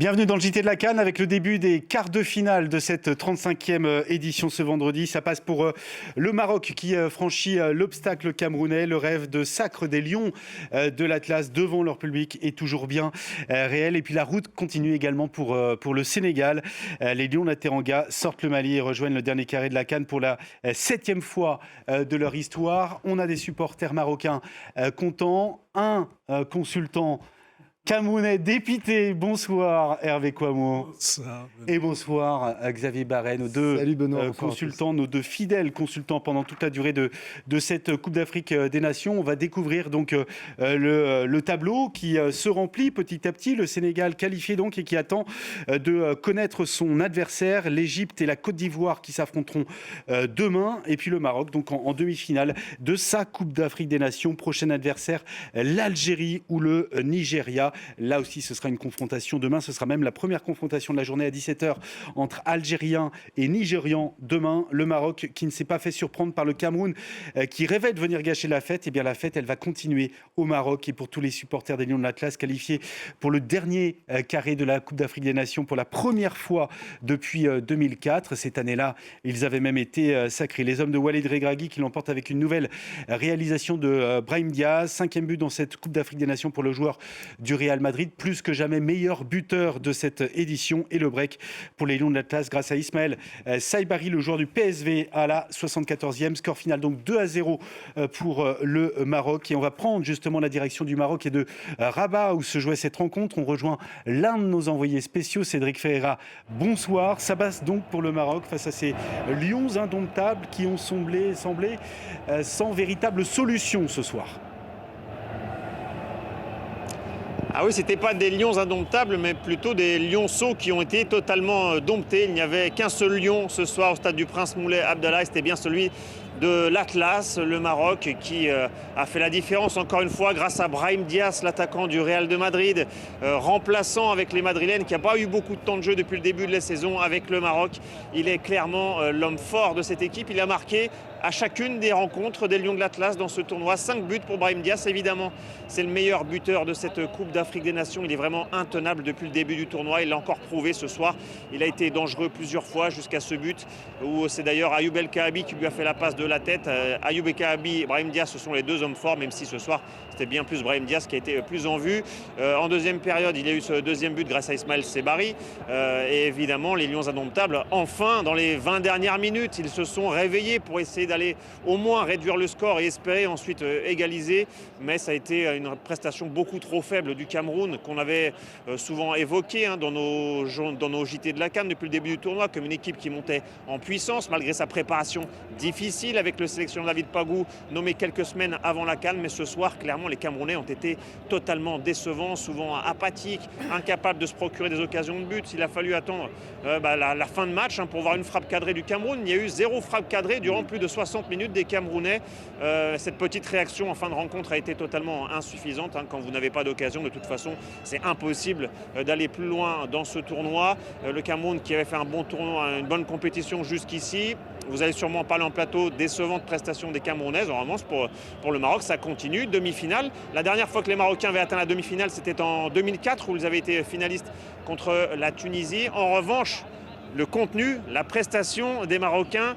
Bienvenue dans le JT de la CAN avec le début des quarts de finale de cette 35e édition ce vendredi. Ça passe pour le Maroc qui franchit l'obstacle camerounais. Le rêve de sacre des Lions de l'Atlas devant leur public est toujours bien réel. Et puis la route continue également pour le Sénégal. Les Lions de la Teranga sortent le Mali et rejoignent le dernier carré de la CAN pour la 7e fois de leur histoire. On a des supporters marocains contents, un consultant camerounais dépité. Bonsoir Hervé Kouamouo. Bonsoir. Et bonsoir Xavier Barret, nos deux consultants, nos deux fidèles consultants pendant toute la durée de cette Coupe d'Afrique des Nations. On va découvrir donc le tableau qui se remplit petit à petit. Le Sénégal qualifié donc et qui attend de connaître son adversaire, l'Égypte et la Côte d'Ivoire qui s'affronteront demain. Et puis le Maroc donc en demi-finale de sa Coupe d'Afrique des Nations. Prochain adversaire, l'Algérie ou le Nigeria. Là aussi, ce sera une confrontation demain. Ce sera même la première confrontation de la journée à 17h entre Algériens et Nigérians. Demain, le Maroc qui ne s'est pas fait surprendre par le Cameroun qui rêvait de venir gâcher la fête. Eh bien, la fête, elle va continuer au Maroc. Et pour tous les supporters des Lions de l'Atlas qualifiés pour le dernier carré de la Coupe d'Afrique des Nations pour la première fois depuis 2004. Cette année-là, ils avaient même été sacrés. Les hommes de Walid Regragui qui l'emportent avec une nouvelle réalisation de Brahim Diaz. 5e but dans cette Coupe d'Afrique des Nations pour le joueur du Real Madrid, plus que jamais meilleur buteur de cette édition. Et le break pour les Lions de l'Atlas grâce à Ismaël Saibari, le joueur du PSV à la 74e. Score final donc 2-0 pour le Maroc. Et on va prendre justement la direction du Maroc et de Rabat où se jouait cette rencontre. On rejoint l'un de nos envoyés spéciaux, Cédric Ferreira. Bonsoir. Ça passe donc pour le Maroc face à ces Lions indomptables qui ont semblé sans véritable solution ce soir. Ah oui, c'était pas des lions indomptables, mais plutôt des lionceaux qui ont été totalement domptés. Il n'y avait qu'un seul lion ce soir au stade du Prince Moulay Abdallah, c'était bien celui de l'Atlas, le Maroc, qui a fait la différence encore une fois grâce à Brahim Diaz, l'attaquant du Real de Madrid, remplaçant avec les Madrilènes, qui n'a pas eu beaucoup de temps de jeu depuis le début de la saison avec le Maroc. Il est clairement l'homme fort de cette équipe. Il a marqué à chacune des rencontres des Lions de l'Atlas dans ce tournoi. 5 buts pour Brahim Diaz, évidemment. C'est le meilleur buteur de cette Coupe d'Afrique des Nations. Il est vraiment intenable depuis le début du tournoi. Il l'a encore prouvé ce soir. Il a été dangereux plusieurs fois jusqu'à ce but, où c'est d'ailleurs Ayoub El Kaabi qui lui a fait la passe de la tête. Ayoub El Kaabi et Brahim Diaz, ce sont les deux hommes forts, même si ce soir, c'était bien plus Brahim Diaz qui a été plus en vue. En deuxième période, il y a eu ce deuxième but grâce à Ismaël Saibari. Et évidemment, les Lions indomptables, enfin, dans les 20 dernières minutes, ils se sont réveillés pour essayer d'aller au moins réduire le score et espérer ensuite égaliser. Mais ça a été une prestation beaucoup trop faible du Cameroun qu'on avait souvent évoqué dans nos JT de la CAN depuis le début du tournoi, comme une équipe qui montait en puissance malgré sa préparation difficile avec le sélectionneur David Pagou nommé quelques semaines avant la CAN. Mais ce soir, clairement, les Camerounais ont été totalement décevants, souvent apathiques, incapables de se procurer des occasions de but. Il a fallu attendre la fin de match pour voir une frappe cadrée du Cameroun. Il y a eu 0 frappe cadrée durant plus de 60 minutes des Camerounais. Cette petite réaction en fin de rencontre a été totalement insuffisante. Quand vous n'avez pas d'occasion, de toute façon, c'est impossible d'aller plus loin dans ce tournoi. Le Cameroun qui avait fait un bon tournoi, une bonne compétition jusqu'ici. Vous allez sûrement parler en plateau, décevante prestation des Camerounaises. En revanche, pour le Maroc, ça continue. Demi-finale. La dernière fois que les Marocains avaient atteint la demi-finale, c'était en 2004 où ils avaient été finalistes contre la Tunisie. En revanche, le contenu, la prestation des Marocains,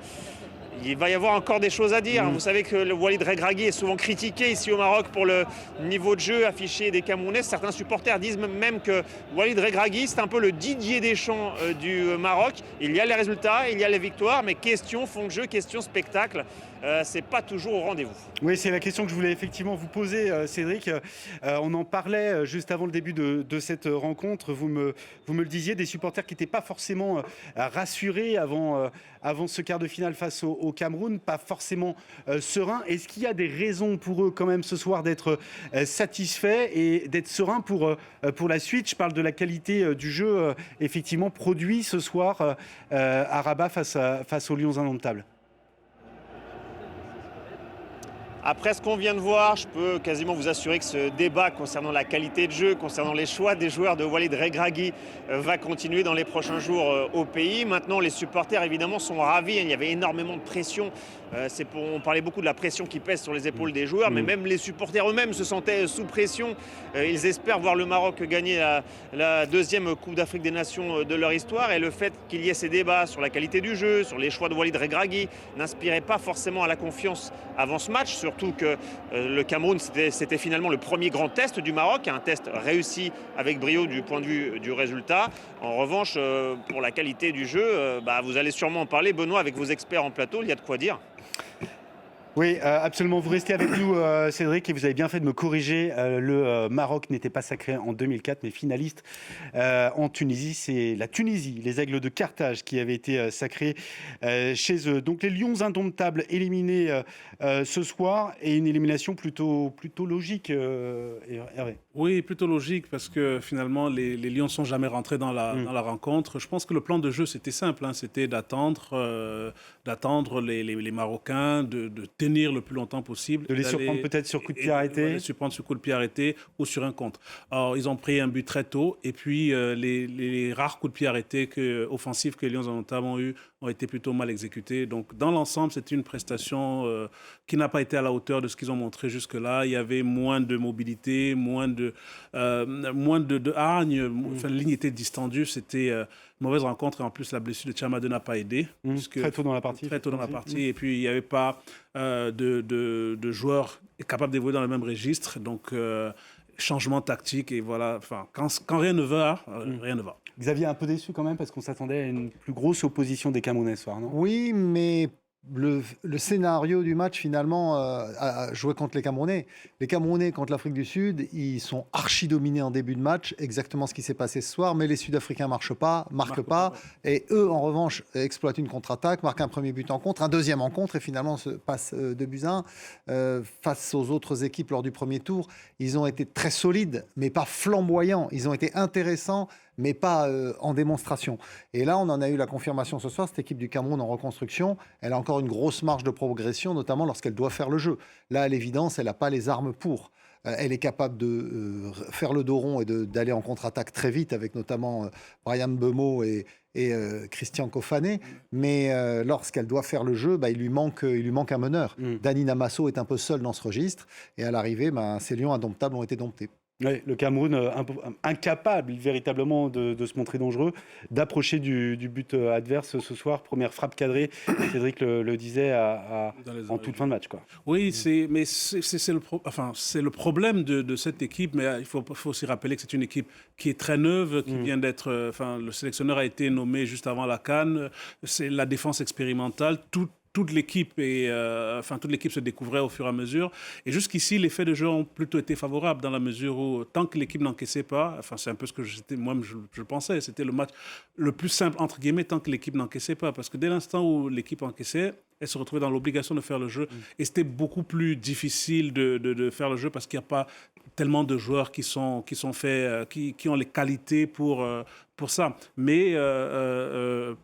il va y avoir encore des choses à dire. Vous savez que le Walid Regragui est souvent critiqué ici au Maroc pour le niveau de jeu affiché des Camerounais. Certains supporters disent même que Walid Regragui, c'est un peu le Didier Deschamps du Maroc. Il y a les résultats, il y a les victoires, mais question fond de jeu, question spectacle, c'est pas toujours au rendez-vous. Oui, c'est la question que je voulais effectivement vous poser, Cédric. On en parlait juste avant le début de cette rencontre. Vous me le disiez, des supporters qui n'étaient pas forcément rassurés avant ce quart de finale face au Cameroun, pas forcément sereins. Est-ce qu'il y a des raisons pour eux quand même ce soir d'être satisfaits et d'être sereins pour la suite? Je parle de la qualité du jeu effectivement produit ce soir à Rabat face aux Lions indomptables. Après ce qu'on vient de voir, je peux quasiment vous assurer que ce débat concernant la qualité de jeu, concernant les choix des joueurs de Walid Regragui va continuer dans les prochains jours au pays. Maintenant, les supporters, évidemment, sont ravis. Il y avait énormément de pression On parlait beaucoup de la pression qui pèse sur les épaules des joueurs, mais même les supporters eux-mêmes se sentaient sous pression. Ils espèrent voir le Maroc gagner la deuxième Coupe d'Afrique des Nations de leur histoire, et le fait qu'il y ait ces débats sur la qualité du jeu, sur les choix de Walid Regragui, n'inspirait pas forcément à la confiance avant ce match, surtout que le Cameroun, c'était finalement le premier grand test du Maroc, un test réussi avec brio du point de vue du résultat. En revanche, pour la qualité du jeu, vous allez sûrement en parler, Benoît, avec vos experts en plateau, il y a de quoi dire. Oui, absolument. Vous restez avec nous, Cédric, et vous avez bien fait de me corriger. Le Maroc n'était pas sacré en 2004, mais finaliste en Tunisie. C'est la Tunisie, les Aigles de Carthage, qui avaient été sacrés chez eux. Donc les Lions indomptables éliminés ce soir, et une élimination plutôt logique, Hervé. Oui, plutôt logique, parce que finalement, les Lions ne sont jamais rentrés dans la rencontre. Je pense que le plan de jeu, c'était simple, c'était d'attendre les Marocains, de tenir le plus longtemps possible. De les surprendre peut-être sur coup de pied arrêté. De les surprendre sur coup de pied arrêté ou sur un contre. Alors, ils ont pris un but très tôt, et puis les rares coups de pied arrêtés offensifs que les Lions notamment ont eu ont été plutôt mal exécutés. Donc, dans l'ensemble, c'est une prestation qui n'a pas été à la hauteur de ce qu'ils ont montré jusque-là. Il y avait moins de mobilité, moins de hargne. Enfin, la ligne était distendue. C'était une mauvaise rencontre. Et en plus, la blessure de Tchamadeu n'a pas aidé. Très tôt dans la partie. Très tôt dans la partie. Et puis, il n'y avait pas de joueurs capables d'évoluer dans le même registre. Donc, changement tactique. Et voilà. Enfin, quand rien ne va, rien ne va. Xavier, un peu déçu quand même, parce qu'on s'attendait à une plus grosse opposition des Camerounais ce soir, non ? Oui, mais le scénario du match, finalement, a joué contre les Camerounais. Les Camerounais contre l'Afrique du Sud, ils sont archi-dominés en début de match, exactement ce qui s'est passé ce soir, mais les Sud-Africains marquent pas, et eux, en revanche, exploitent une contre-attaque, marquent un premier but en contre, un deuxième en contre, et finalement se passent 2-1. Face aux autres équipes lors du premier tour, ils ont été très solides, mais pas flamboyants. Ils ont été intéressants, mais pas en démonstration. Et là, on en a eu la confirmation ce soir. Cette équipe du Cameroun en reconstruction, elle a encore une grosse marge de progression, notamment lorsqu'elle doit faire le jeu. Là, à l'évidence, elle n'a pas les armes pour. Elle est capable de faire le dos rond et d'aller en contre-attaque très vite, avec notamment Bryan Mbeumo et Christian Kofané. Mais lorsqu'elle doit faire le jeu, il lui manque un meneur. Dani Namasso est un peu seul dans ce registre. Et à l'arrivée, ces Lions indomptables ont été domptés. Oui, le Cameroun incapable véritablement de se montrer dangereux, d'approcher du but adverse ce soir. Première frappe cadrée, Cédric le disait, en toute fin de match, quoi. Oui, c'est le problème de cette équipe, mais il faut aussi rappeler que c'est une équipe qui est très neuve, qui vient d'être... le sélectionneur a été nommé juste avant la CAN. C'est la défense expérimentale. Toute l'équipe se découvrait au fur et à mesure. Et jusqu'ici, les faits de jeu ont plutôt été favorables, dans la mesure où, tant que l'équipe n'encaissait pas, c'est un peu ce que moi-même je pensais, c'était le match le plus simple, entre guillemets, tant que l'équipe n'encaissait pas. Parce que dès l'instant où l'équipe encaissait, elle se retrouvait dans l'obligation de faire le jeu. Et c'était beaucoup plus difficile de faire le jeu, parce qu'il n'y a pas tellement de joueurs qui ont les qualités pour ça. Mais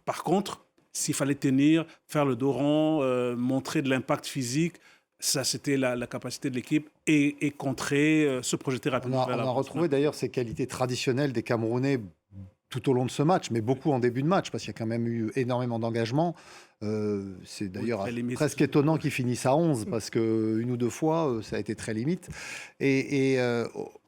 par contre, s'il fallait tenir, faire le dos rond, montrer de l'impact physique, ça, c'était la capacité de l'équipe, et contrer, se projeter rapidement. On a retrouvé d'ailleurs ces qualités traditionnelles des Camerounais tout au long de ce match, mais beaucoup en début de match, parce qu'il y a quand même eu énormément d'engagement. C'est d'ailleurs presque étonnant qu'ils finissent à 11, parce qu'une ou deux fois, ça a été très limite. Et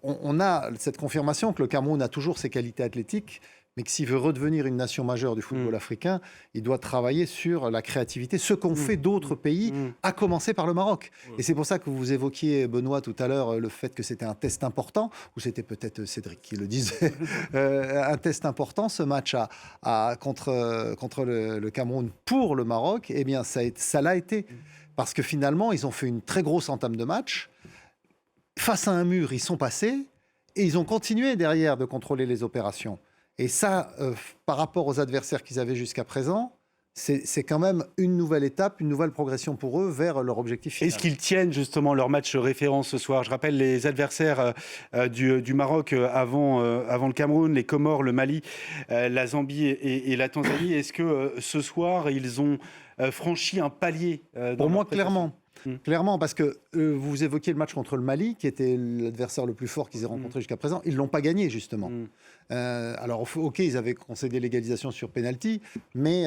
on a cette confirmation que le Cameroun a toujours ses qualités athlétiques, mais que s'il veut redevenir une nation majeure du football africain, il doit travailler sur la créativité, ce qu'ont fait d'autres pays, à commencer par le Maroc. Et c'est pour ça que vous évoquiez, Benoît, tout à l'heure, le fait que c'était un test important, ou c'était peut-être Cédric qui le disait, un test important, ce match contre le Cameroun pour le Maroc. Eh bien, ça l'a été. Parce que finalement, ils ont fait une très grosse entame de match. Face à un mur, ils sont passés, et ils ont continué derrière de contrôler les opérations. Et ça, par rapport aux adversaires qu'ils avaient jusqu'à présent, c'est quand même une nouvelle étape, une nouvelle progression pour eux vers leur objectif final. Est-ce qu'ils tiennent justement leur match référence ce soir ? Je rappelle les adversaires du Maroc avant le Cameroun, les Comores, le Mali, la Zambie et la Tanzanie. Est-ce que ce soir, ils ont franchi un palier Pour moi, clairement. Clairement, parce que vous évoquiez le match contre le Mali, qui était l'adversaire le plus fort qu'ils aient rencontré jusqu'à présent. Ils ne l'ont pas gagné, justement. Alors, OK, ils avaient concédé l'égalisation sur pénalty, mais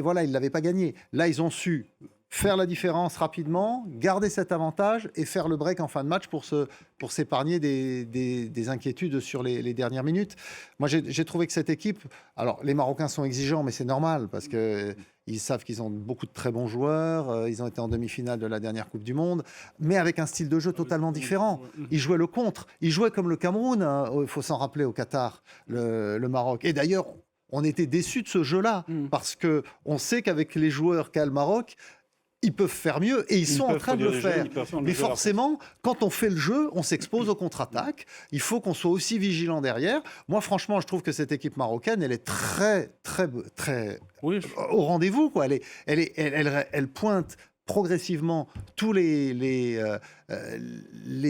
voilà, ils ne l'avaient pas gagné. Là, ils ont su faire la différence rapidement, garder cet avantage et faire le break en fin de match pour s'épargner des inquiétudes sur les dernières minutes. Moi, j'ai trouvé que cette équipe... Alors, les Marocains sont exigeants, mais c'est normal parce qu'ils savent qu'ils ont beaucoup de très bons joueurs. Ils ont été en demi-finale de la dernière Coupe du Monde, mais avec un style de jeu totalement différent. Ils jouaient le contre. Ils jouaient comme le Cameroun, il faut s'en rappeler, au Qatar, le Maroc. Et d'ailleurs, on était déçus de ce jeu-là parce qu'on sait qu'avec les joueurs qu'a le Maroc, ils peuvent faire mieux et ils sont en train de le faire. Mais forcément, quand on fait le jeu, on s'expose aux contre-attaques. Il faut qu'on soit aussi vigilant derrière. Moi, franchement, je trouve que cette équipe marocaine, elle est très au rendez-vous, quoi. Elle pointe progressivement tous les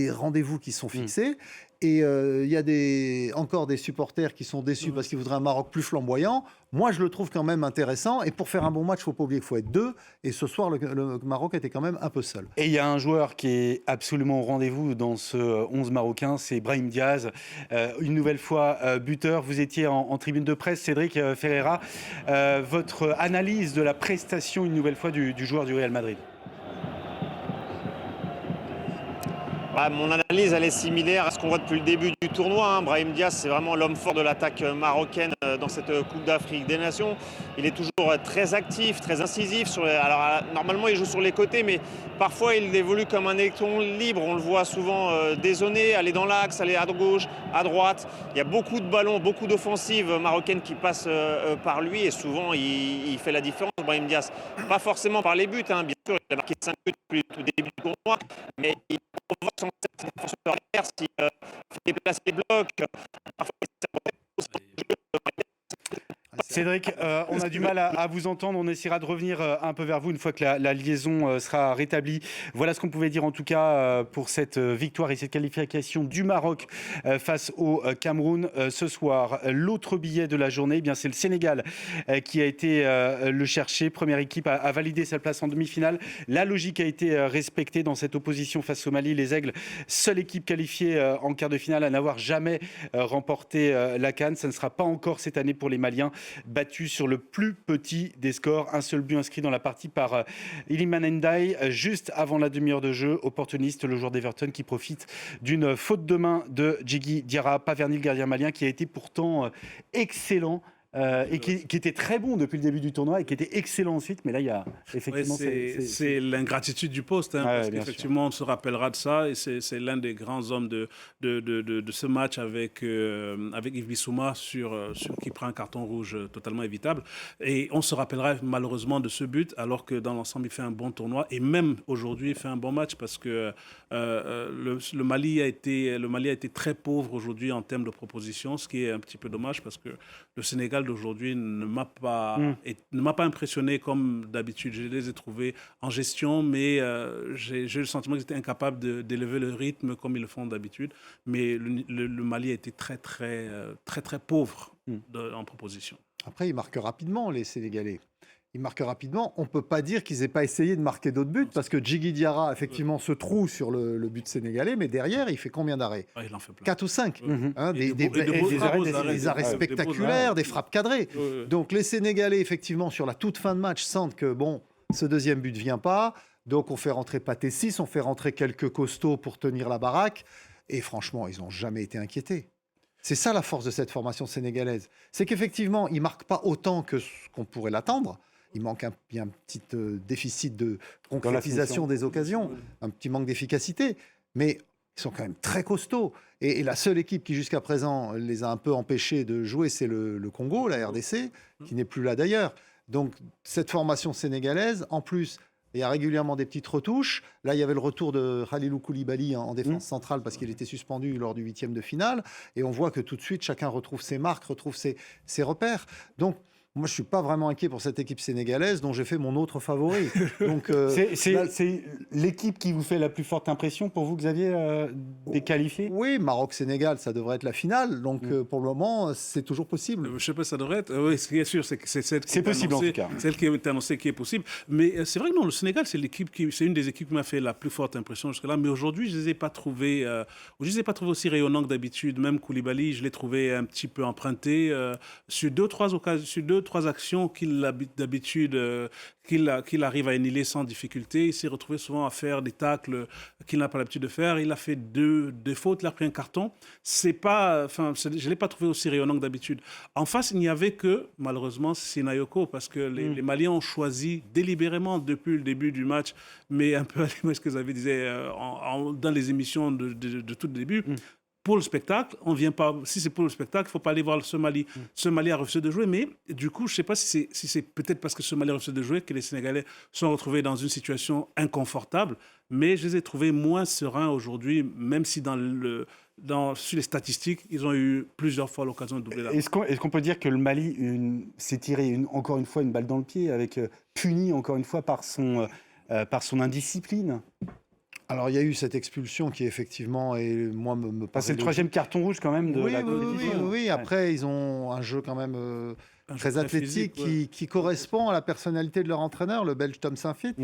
rendez-vous qui sont fixés. Et il y a encore des supporters qui sont déçus parce qu'ils voudraient un Maroc plus flamboyant. Moi, je le trouve quand même intéressant. Et pour faire un bon match, il ne faut pas oublier qu'il faut être deux. Et ce soir, le Maroc était quand même un peu seul. Et il y a un joueur qui est absolument au rendez-vous dans ce 11 marocain, c'est Brahim Diaz. Une nouvelle fois buteur. Vous étiez en tribune de presse, Cédric Ferreira. Votre analyse de la prestation, une nouvelle fois, du joueur du Real Madrid? Mon analyse, elle est similaire à ce qu'on voit depuis le début du tournoi. Brahim Diaz, c'est vraiment l'homme fort de l'attaque marocaine dans cette Coupe d'Afrique des Nations. Il est toujours très actif, très incisif. Alors, normalement, il joue sur les côtés, mais parfois, il évolue comme un électron libre. On le voit souvent dézonner, aller dans l'axe, aller à gauche, à droite. Il y a beaucoup de ballons, beaucoup d'offensives marocaines qui passent par lui. Et souvent, il fait la différence, Brahim Diaz. Pas forcément par les buts, bien sûr. Il a marqué 5 buts depuis le début du tournoi. Mais il provoque son défenseur derrière, s'il fait déplacer les blocs. Parfois, Cédric, on a du mal à vous entendre. On essaiera de revenir un peu vers vous une fois que la liaison sera rétablie. Voilà ce qu'on pouvait dire en tout cas pour cette victoire et cette qualification du Maroc face au Cameroun ce soir. L'autre billet de la journée, c'est le Sénégal qui a été le chercher. Première équipe à valider sa place en demi-finale. La logique a été respectée dans cette opposition face au Mali. Les Aigles, seule équipe qualifiée en quart de finale à n'avoir jamais remporté la CAN. Ça ne sera pas encore cette année pour les Maliens, battu sur le plus petit des scores. Un seul but inscrit dans la partie par Iliman Ndiaye juste avant la demi-heure de jeu. Opportuniste, le joueur d'Everton qui profite d'une faute de main de Djigui Diarra. Paverny, le gardien malien, qui a été pourtant excellent. Et qui était très bon depuis le début du tournoi et qui était excellent ensuite, mais là il y a effectivement c'est l'ingratitude du poste, parce qu'effectivement on se rappellera de ça, et c'est l'un des grands hommes de ce match avec Yves Bissouma qui prend un carton rouge totalement évitable, et on se rappellera malheureusement de ce but, alors que dans l'ensemble il fait un bon tournoi, et même aujourd'hui il fait un bon match, parce que le Mali a été très pauvre aujourd'hui en termes de propositions, ce qui est un petit peu dommage, parce que le Sénégal d'aujourd'hui ne m'a pas impressionné comme d'habitude. Je les ai trouvés en gestion, mais j'ai le sentiment qu'ils étaient incapables d'élever le rythme comme ils le font d'habitude. Mais le Mali a été très pauvre en proposition. Après, ils marquent rapidement, les Sénégalais. Ils marquent rapidement. On ne peut pas dire qu'ils n'aient pas essayé de marquer d'autres buts, parce que Djigui Diarra, effectivement, se trouve sur le but sénégalais, mais derrière, il fait combien d'arrêts? Il en fait plein. 4 ou 5. Des arrêts spectaculaires, des frappes cadrées. Donc les Sénégalais, effectivement, sur la toute fin de match, sentent que ce deuxième but ne vient pas. Donc on fait rentrer Pathé 6, on fait rentrer quelques costauds pour tenir la baraque. Et franchement, ils n'ont jamais été inquiétés. C'est ça la force de cette formation sénégalaise. C'est qu'effectivement, ils ne marquent pas autant que ce qu'on pourrait l'attendre. Il manque un petit déficit de concrétisation des occasions, un petit manque d'efficacité. Mais ils sont quand même très costauds. Et la seule équipe qui, jusqu'à présent, les a un peu empêchés de jouer, c'est le Congo, la RDC, qui n'est plus là d'ailleurs. Donc, cette formation sénégalaise, en plus, il y a régulièrement des petites retouches. Là, il y avait le retour de Khalilou Koulibaly en défense centrale parce qu'il était suspendu lors du 8e de finale. Et on voit que tout de suite, chacun retrouve ses marques, retrouve ses repères. Donc, moi, je ne suis pas vraiment inquiet pour cette équipe sénégalaise dont j'ai fait mon autre favori. Donc, c'est l'équipe qui vous fait la plus forte impression pour vous, Xavier, des qualifiés? Oui, Maroc-Sénégal, ça devrait être la finale. Donc, pour le moment, c'est toujours possible. Je ne sais pas si ça devrait être. Oui, ce qui est sûr, c'est que c'est celle qui est possible, annoncée, en tout cas. Celle qui est annoncée qui est possible. Mais c'est vrai que non, le Sénégal, c'est une des équipes qui m'a fait la plus forte impression jusque-là. Mais aujourd'hui, je ne les ai pas trouvés aussi rayonnants que d'habitude. Même Koulibaly, je l'ai trouvé un petit peu emprunté. Sur deux 2-3 actions qu'il arrive à annihiler sans difficulté. Il s'est retrouvé souvent à faire des tacles qu'il n'a pas l'habitude de faire. Il a fait deux fautes, il a pris un carton. Je ne l'ai pas trouvé aussi rayonnant que d'habitude. En face, il n'y avait que, malheureusement, Sinayoko, parce que les Maliens ont choisi délibérément depuis le début du match, mais un peu à l'image que vous avez dit dans les émissions de tout le début, pour le spectacle, on vient pas. Si c'est pour le spectacle, il ne faut pas aller voir le Somalie. Somalie a refusé de jouer, mais du coup, je ne sais pas si c'est peut-être parce que Somalie a refusé de jouer que les Sénégalais sont retrouvés dans une situation inconfortable, mais je les ai trouvés moins sereins aujourd'hui, même si sur les statistiques, ils ont eu plusieurs fois l'occasion de doubler la. Est-ce qu'on peut dire que le Mali s'est tiré encore une fois une balle dans le pied, avec puni encore une fois par son indiscipline? Alors, il y a eu cette expulsion qui, effectivement, moi, me paraît... C'est le troisième carton rouge, quand même, de la compétition. Oui. Après, ils ont un jeu, quand même, très athlétique qui correspond à la personnalité de leur entraîneur, le Belge Tom Saint-Fit,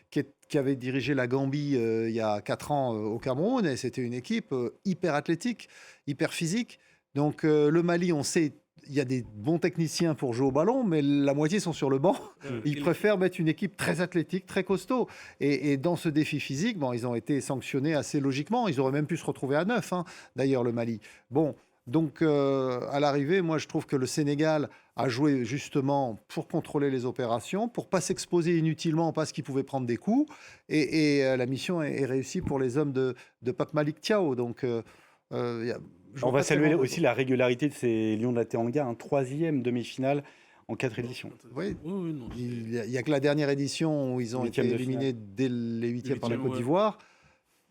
qui avait dirigé la Gambie il y a 4 ans au Cameroun. Et c'était une équipe hyper athlétique, hyper physique. Donc, le Mali, on sait... Il y a des bons techniciens pour jouer au ballon, mais la moitié sont sur le banc. Ils préfèrent mettre une équipe très athlétique, très costaud. Et dans ce défi physique, ils ont été sanctionnés assez logiquement. Ils auraient même pu se retrouver à 9, d'ailleurs, le Mali. Bon, donc à l'arrivée, moi, je trouve que le Sénégal a joué justement pour contrôler les opérations, pour ne pas s'exposer inutilement parce qu'ils pouvaient prendre des coups. Et la mission est réussie pour les hommes de Pape Malick Thiaw. Donc, on va saluer aussi la régularité de ces Lions de la Teranga, 3e demi-finale en 4 éditions. Oui, il n'y a que la dernière édition où ils ont été éliminés dès les 8e par la Côte d'Ivoire.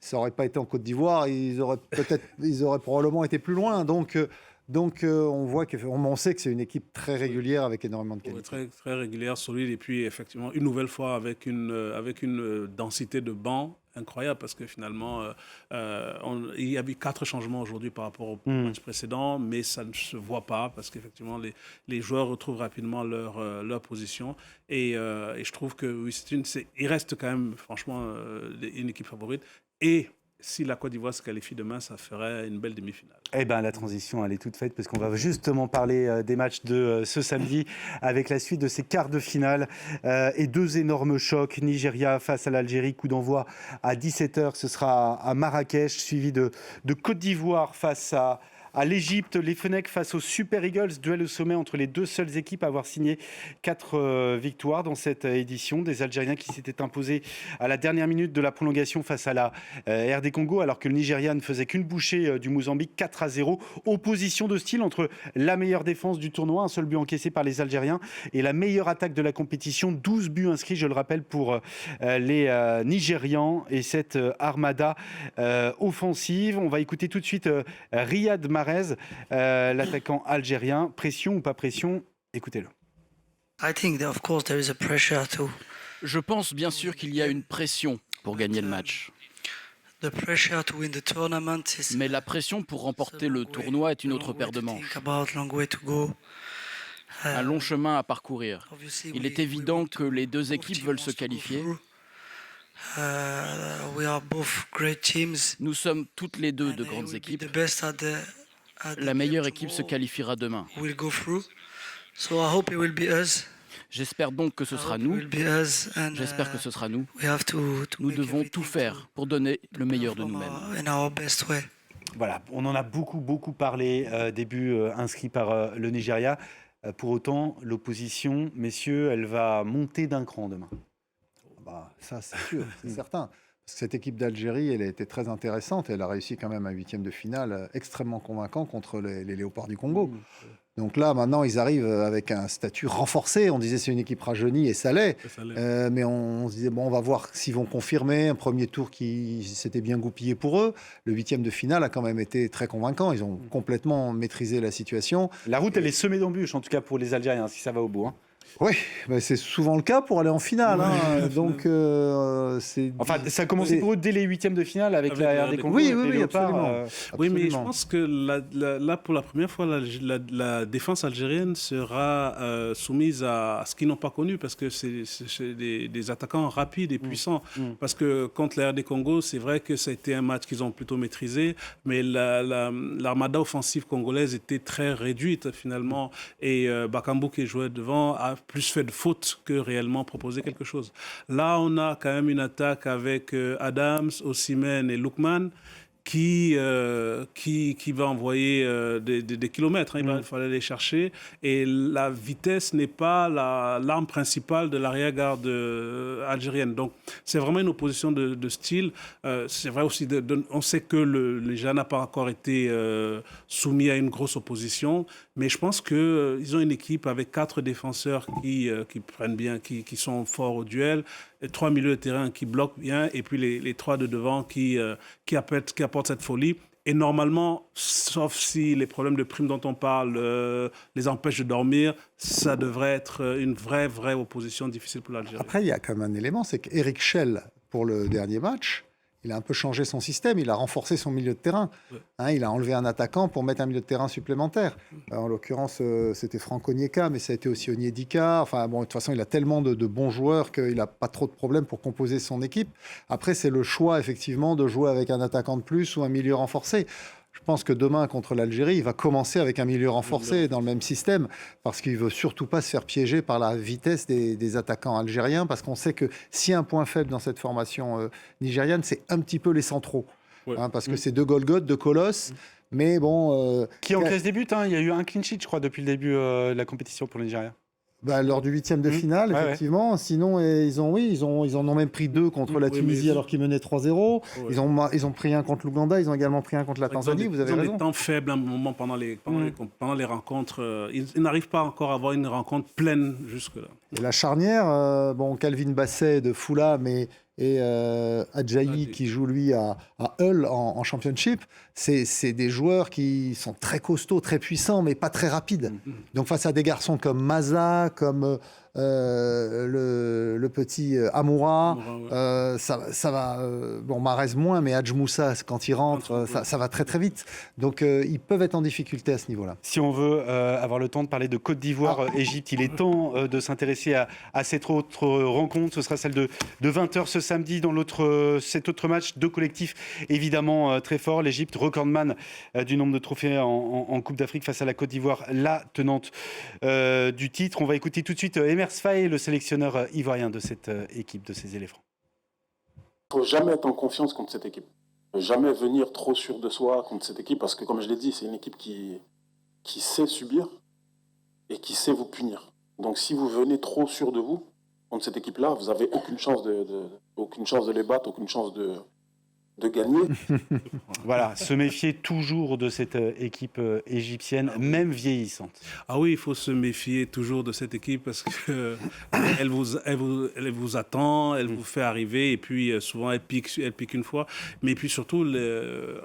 Ça n'aurait pas été en Côte d'Ivoire, ils auraient probablement été plus loin. Donc on sait que c'est une équipe très régulière avec énormément de qualité. Très, très régulière, solide, et puis effectivement, une nouvelle fois avec une densité de banc incroyable, parce que finalement, il y a eu 4 changements aujourd'hui par rapport au match précédent, mais ça ne se voit pas, parce qu'effectivement, les joueurs retrouvent rapidement leur position. Et je trouve que oui, il reste quand même, franchement, une équipe favorite. Et si la Côte d'Ivoire se qualifie demain, ça ferait une belle demi-finale. Eh bien, la transition, elle est toute faite, parce qu'on va justement parler des matchs de ce samedi, avec la suite de ces quarts de finale et 2 énormes chocs. Nigeria face à l'Algérie, coup d'envoi à 17h, ce sera à Marrakech, suivi de Côte d'Ivoire face à l'Égypte, les Fennecs face aux Super Eagles, duel au sommet entre les 2 seules équipes à avoir signé 4 victoires dans cette édition. Des Algériens qui s'étaient imposés à la dernière minute de la prolongation face à la RD Congo, alors que le Nigeria ne faisait qu'une bouchée du Mozambique, 4-0. Opposition de style entre la meilleure défense du tournoi, un seul but encaissé par les Algériens, et la meilleure attaque de la compétition, 12 buts inscrits, je le rappelle, pour les Nigérians et cette armada offensive. On va écouter tout de suite Riyad Mahrez, l'attaquant algérien. Pression ou pas pression? Écoutez-le. Je pense bien sûr qu'il y a une pression pour gagner le match. Mais la pression pour remporter le tournoi est une autre paire de manches. Un long chemin à parcourir. Il est évident que les 2 équipes veulent se qualifier. Nous sommes toutes les 2 de grandes équipes. La meilleure équipe se qualifiera demain. J'espère donc que ce sera nous. J'espère que ce sera nous. Nous devons tout faire pour donner le meilleur de nous-mêmes. Voilà, on en a beaucoup parlé, des buts inscrits par le Nigeria. Pour autant, l'opposition, messieurs, elle va monter d'un cran demain. Ça, c'est sûr, c'est certain. Parce que cette équipe d'Algérie, elle a été très intéressante. Elle a réussi quand même un 8e de finale extrêmement convaincant contre les Léopards du Congo. Donc là, maintenant, ils arrivent avec un statut renforcé. On disait c'est une équipe rajeunie, et ça l'est. Mais on se disait, on va voir s'ils vont confirmer. Un premier tour qui s'était bien goupillé pour eux. Le 8e de finale a quand même été très convaincant. Ils ont complètement maîtrisé la situation. La route, elle est semée d'embûches, en tout cas pour les Algériens, si ça va au bout. Oui, c'est souvent le cas pour aller en finale. Donc, Enfin, ça a commencé pour eux dès les huitièmes de finale avec la RD Congo. Oui, absolument. Oui, mais je pense que là, pour la première fois, la défense algérienne sera soumise à ce qu'ils n'ont pas connu, parce que c'est des attaquants rapides et puissants. Parce que contre la RD Congo, c'est vrai que ça a été un match qu'ils ont plutôt maîtrisé, mais l'armada offensive congolaise était très réduite finalement. Et Bakambu, qui jouait devant, a plus fait de fautes que réellement proposer quelque chose. Là, on a quand même une attaque avec Adams, Osimhen et Lookman qui va envoyer des kilomètres. Il fallait les chercher. Et la vitesse n'est pas l'arme principale de l'arrière-garde algérienne. Donc, c'est vraiment une opposition de style. C'est vrai aussi, on sait que le Nigeria n'a pas encore été soumis à une grosse opposition. Mais je pense qu'ils ont une équipe avec 4 défenseurs qui prennent bien, qui sont forts au duel, 3 milieux de terrain qui bloquent bien, et puis les 3 de devant qui apportent cette folie. Et normalement, sauf si les problèmes de prime dont on parle les empêchent de dormir, ça devrait être une vraie opposition difficile pour l'Algérie. Après, il y a quand même un élément, c'est qu'Eric Schell, pour le dernier match, il a un peu changé son système, il a renforcé son milieu de terrain. Il a enlevé un attaquant pour mettre un milieu de terrain supplémentaire. En l'occurrence, c'était Franco Onyeka, mais ça a été aussi Onyedika. Enfin, bon, de toute façon, il a tellement de bons joueurs qu'il n'a pas trop de problèmes pour composer son équipe. Après, c'est le choix, effectivement, de jouer avec un attaquant de plus ou un milieu renforcé. Je pense que demain, contre l'Algérie, il va commencer avec un milieu renforcé dans le même système, parce qu'il ne veut surtout pas se faire piéger par la vitesse des attaquants algériens, parce qu'on sait que s'il y a un point faible dans cette formation nigériane, c'est un petit peu les centraux. Parce que c'est 2 Golgoth, 2 colosses, mais bon... qui encaisse des buts, il y a eu un clean sheet, je crois, depuis le début de la compétition pour le Nigeria. Lors du 8e de finale, effectivement. Sinon, ils en ont même pris 2 contre la Tunisie alors qu'ils menaient 3-0. Ils ont pris un contre l'Ouganda, ils ont également pris un contre la Tanzanie. Vous avez raison. Ils ont des temps faibles à un moment pendant les rencontres. Ils n'arrivent pas encore à avoir une rencontre pleine jusque-là. Et la charnière, Calvin Basset de Fulham et Adjayi qui joue lui à Hull en Championship, c'est des joueurs qui sont très costauds, très puissants, mais pas très rapides. Donc face à des garçons comme Maza, comme le petit Amoura, ça va. Mahrez moins, mais Hadj Moussa, quand il rentre, ça va très très vite. Donc ils peuvent être en difficulté à ce niveau-là. Si on veut avoir le temps de parler de Côte d'Ivoire-Égypte, il est temps de s'intéresser à cette autre rencontre. Ce sera celle de 20h ce samedi dans cet autre match. 2 collectifs évidemment très forts. L'Égypte, recordman du nombre de trophées en Coupe d'Afrique face à la Côte d'Ivoire, la tenante du titre. On va écouter tout de suite Emers Faé, le sélectionneur ivoirien de cette équipe, de ces éléphants. Il ne faut jamais être en confiance contre cette équipe. Jamais venir trop sûr de soi contre cette équipe, parce que comme je l'ai dit, c'est une équipe qui sait subir et qui sait vous punir. Donc si vous venez trop sûr de vous contre cette équipe-là, vous n'avez aucune chance de les battre, aucune chance de gagner. Voilà, se méfier toujours de cette équipe égyptienne, même vieillissante. Ah oui, il faut se méfier toujours de cette équipe parce que elle vous attend, elle vous fait arriver et puis souvent elle pique une fois. Mais puis surtout,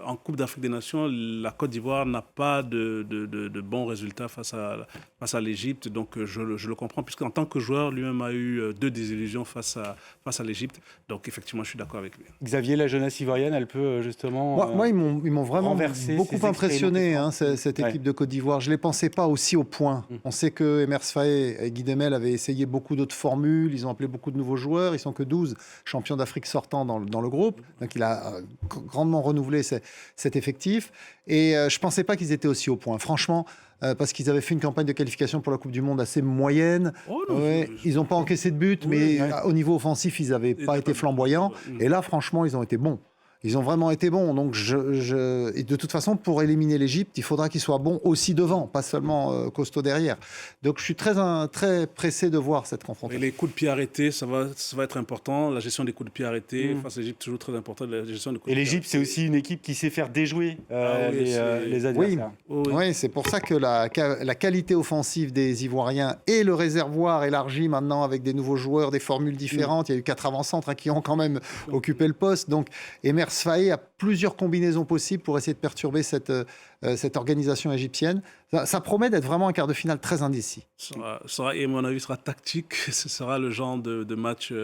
en Coupe d'Afrique des Nations, la Côte d'Ivoire n'a pas de bons résultats face à l'Égypte. Donc je le comprends, puisqu'en tant que joueur, lui-même a eu 2 désillusions face à l'Égypte. Donc effectivement, je suis d'accord avec lui. Xavier, la jeunesse ivoirienne, elle peut justement moi, ils m'ont vraiment beaucoup impressionné, cette équipe de Côte d'Ivoire. Je ne les pensais pas aussi au point. On sait que Emers Faé et Guy Demel avaient essayé beaucoup d'autres formules, ils ont appelé beaucoup de nouveaux joueurs, ils sont que 12 champions d'Afrique sortants dans le groupe, donc il a grandement renouvelé cet effectif, et je ne pensais pas qu'ils étaient aussi au point, franchement. Parce qu'ils avaient fait une campagne de qualification pour la Coupe du Monde assez moyenne. Ils n'ont pas encaissé de but, mais au niveau offensif, ils n'avaient pas été flamboyants. Et là, franchement, ils ont été bons. Ils ont vraiment été bons. Donc, et de toute façon, pour éliminer l'Égypte, il faudra qu'ils soient bons aussi devant, pas seulement costauds derrière. Donc, je suis très pressé de voir cette confrontation. Et les coups de pied arrêtés, ça va être important. La gestion des coups de pied arrêtés face à l'Égypte, toujours très important. Et l'Égypte, c'est aussi une équipe qui sait faire déjouer les adversaires. Oui, c'est pour ça que la qualité offensive des Ivoiriens et le réservoir élargi maintenant avec des nouveaux joueurs, des formules différentes. Il y a eu 4 avant-centres qui ont quand même occupé le poste. Donc, Emers Faé a plusieurs combinaisons possibles pour essayer de perturber cette organisation égyptienne. Ça promet d'être vraiment un quart de finale très indécis. Et à mon avis, sera tactique. Ce sera le genre de match où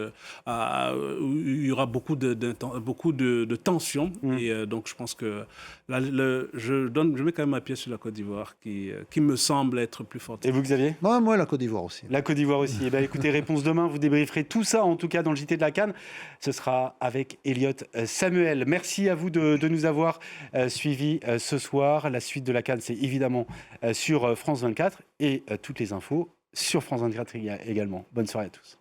il y aura beaucoup de tension. Et donc, je pense que là, je mets quand même ma pièce sur la Côte d'Ivoire, qui me semble être plus forte. Et vous, Xavier ? Moi, la Côte d'Ivoire aussi. La Côte d'Ivoire aussi. Écoutez, réponse demain. Vous débrieferez tout ça, en tout cas, dans le JT de la CAN. Ce sera avec Elliot Samuel. Merci à vous de nous avoir suivis ce soir. La suite de la CAN, c'est évidemment sur France 24 et toutes les infos sur France 24 également. Bonne soirée à tous.